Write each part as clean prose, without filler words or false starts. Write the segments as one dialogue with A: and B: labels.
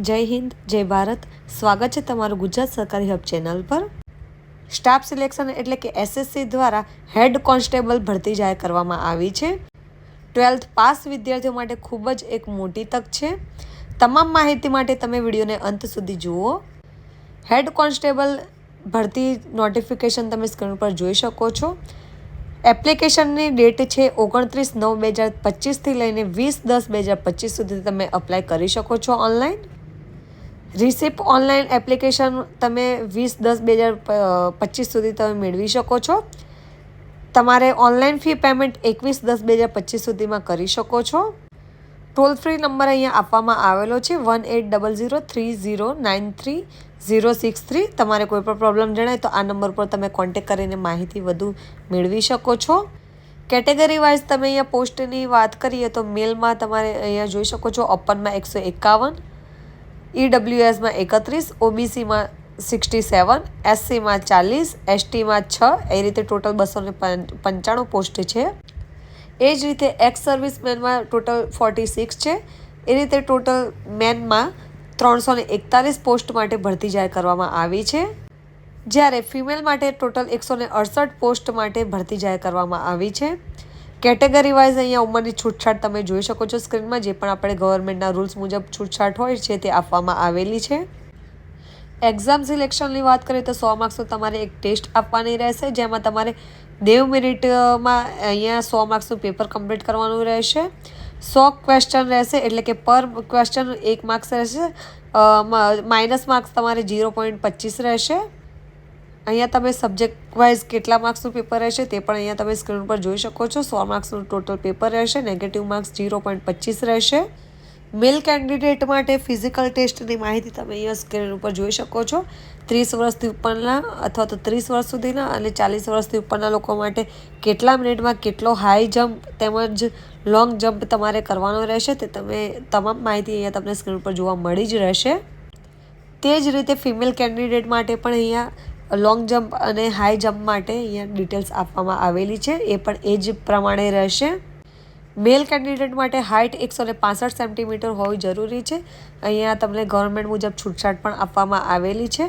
A: જય હિન્દ, જય ભારત. સ્વાગત છે તમારું ગુજરાત સરકારી હબ ચેનલ પર. સ્ટાફ સિલેક્શન એટલે કે એસએસસી દ્વારા હેડ કોન્સ્ટેબલ ભરતી જાહેર કરવામાં આવી છે. 12th પાસ વિદ્યાર્થીઓ માટે ખૂબ જ એક મોટી તક છે. તમામ માહિતી માટે તમે વિડીયોને અંત સુધી જુઓ. હેડ કોન્સ્ટેબલ ભરતી નોટિફિકેશન તમે સ્ક્રીન પર જોઈ શકો છો. એપ્લિકેશનની ડેટ છે 29/9/2025 લઈને 20/10/2025 સુધી તમે અપ્લાય કરી શકો છો ઓનલાઈન. રિસિપ્ટ ઓનલાઈન એપ્લિકેશન તમે 20/10/2025 સુધી તમે મેળવી શકો છો. તમારે ઓનલાઈન ફી પેમેન્ટ 21/10/2025 સુધીમાં કરી શકો છો. ટોલ ફ્રી નંબર અહીંયા આપવામાં આવેલો છે 180030930063. તમારે કોઈ પણ પ્રોબ્લેમ જણાય તો આ નંબર પર તમે કોન્ટેક્ટ કરીને માહિતી વધુ મેળવી શકો છો. કેટેગરી વાઇઝ તમે અહીંયા પોસ્ટની વાત કરીએ તો મેલમાં તમારે અહીંયા જોઈ શકો છો ઓપનમાં 151, ઈડબ્લ્યુએસમાં 31, ઓબીસીમાં 67, એસસીમાં 40, એસટીમાં 6, એ રીતે ટોટલ 295 પોસ્ટ છે. એ જ રીતે એક્સ સર્વિસમેનમાં ટોટલ 46 છે. એ રીતે ટોટલ મેનમાં 341 પોસ્ટ માટે ભરતી જાહેર કરવામાં આવી છે. જ્યારે ફિમેલ માટે ટોટલ 168 પોસ્ટ માટે ભરતી જાહેર કરવામાં આવી છે. કેટેગરી વાઇઝ અહીંયા ઉંમરની છૂટછાટ તમે જોઈ શકો છો સ્ક્રીનમાં. જે પણ આપણે ગવર્મેન્ટના રૂલ્સ મુજબ છૂટછાટ હોય છે તે આપવામાં આવેલી છે. એક્ઝામ સિલેક્શનની વાત કરીએ તો 100 માર્ક્સનું તમારે એક ટેસ્ટ આપવાની રહેશે, જેમાં તમારે 90 મિનિટમાં અહીંયા 100 માર્ક્સનું પેપર કમ્પ્લીટ કરવાનું રહેશે. 100 ક્વેશ્ચન રહેશે, એટલે કે પર ક્વેશ્ચન 1 માર્ક્સ રહેશે. માઇનસ માર્ક્સ તમારે 0.25 રહેશે. અહીંયા તમે સબ્જેક્ટ વાઇઝ કેટલા માર્ક્સનું પેપર રહેશે તે પણ અહીંયા તમે સ્ક્રીન પર જોઈ શકો છો. 100 માર્ક્સનું ટોટલ પેપર રહેશે. નેગેટિવ માર્ક્સ 0.25 રહેશે. મેલ કેન્ડિડેટ માટે ફિઝિકલ ટેસ્ટની માહિતી તમે અહીંયા સ્ક્રીન ઉપર જોઈ શકો છો. 30 વર્ષથી ઉપરના અથવા તો 30 વર્ષ સુધીના અને 40 વર્ષથી ઉપરના લોકો માટે કેટલા મિનિટમાં કેટલો હાઈ જમ્પ તેમજ લોંગ જમ્પ તમારે કરવાનો રહેશે તે તમે તમામ માહિતી અહીંયા તમને સ્ક્રીન પર જોવા મળી જ રહેશે. તે જ રીતે ફિમેલ કેન્ડિડેટ માટે પણ અહીંયા લોંગ જમ્પ અને હાઈ જમ્પ માટે અહીંયા ડિટેલ્સ આપવામાં આવેલી છે. એ પણ એ જ પ્રમાણે રહેશે. મેલ કેન્ડિડેટ માટે હાઇટ 165 સેન્ટીમીટર હોવી જરૂરી છે. અહીંયા તમને ગવર્મેન્ટ મુજબ છૂટછાટ પણ આપવામાં આવેલી છે.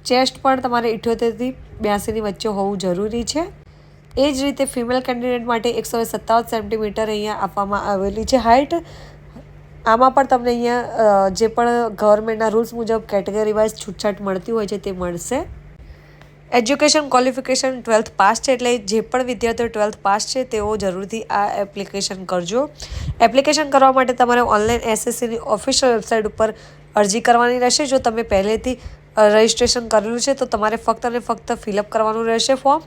A: ચેસ્ટ પણ તમારે 78થી 82ની વચ્ચે હોવું જરૂરી છે. એ જ રીતે ફિમેલ કેન્ડિડેટ માટે 157 સેન્ટીમીટર અહીંયા આપવામાં આવેલી છે હાઇટ. આમાં પણ તમને અહીંયા જે પણ ગવર્મેન્ટના રૂલ્સ મુજબ કેટેગરી વાઇઝ છૂટછાટ મળતી હોય છે તે મળશે. એજ્યુકેશન ક્વોલિફિકેશન 12th પાસ છે, એટલે જે પણ વિદ્યાર્થીઓ 12th પાસ છે તેઓ જરૂરથી આ એપ્લિકેશન કરજો. એપ્લિકેશન કરવા માટે તમારે ઓનલાઈન એસએસસીની ઓફિશિયલ વેબસાઇટ ઉપર અરજી કરવાની રહેશે. જો તમે પહેલેથી રજિસ્ટ્રેશન કરેલું છે તો તમારે ફક્ત અને ફક્ત ફિલઅપ કરવાનું રહેશે ફોર્મ.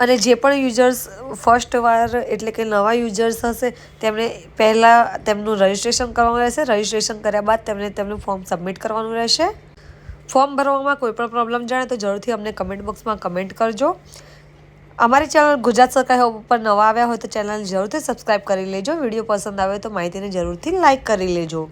A: અને જે પણ યુઝર્સ ફર્સ્ટ વાર એટલે કે નવા યુઝર્સ હશે તેમણે પહેલાં તેમનું રજિસ્ટ્રેશન કરવાનું રહેશે. રજિસ્ટ્રેશન કર્યા બાદ તેમનું ફોર્મ સબમિટ કરવાનું રહેશે. ફોર્મ ભરવામાં કોઈ પણ પ્રોબ્લેમ જણાય તો જરૂરથી અમને કમેન્ટ બોક્સમાં કમેન્ટ કરજો. અમારી ચેનલ ગુજરાત સરકાર ઉપર નવા આવ્યા હોય તો ચેનલને જરૂરથી સબસ્ક્રાઈબ કરી લેજો. વિડીયો પસંદ આવે તો માહિતીને જરૂરથી લાઇક કરી લેજો.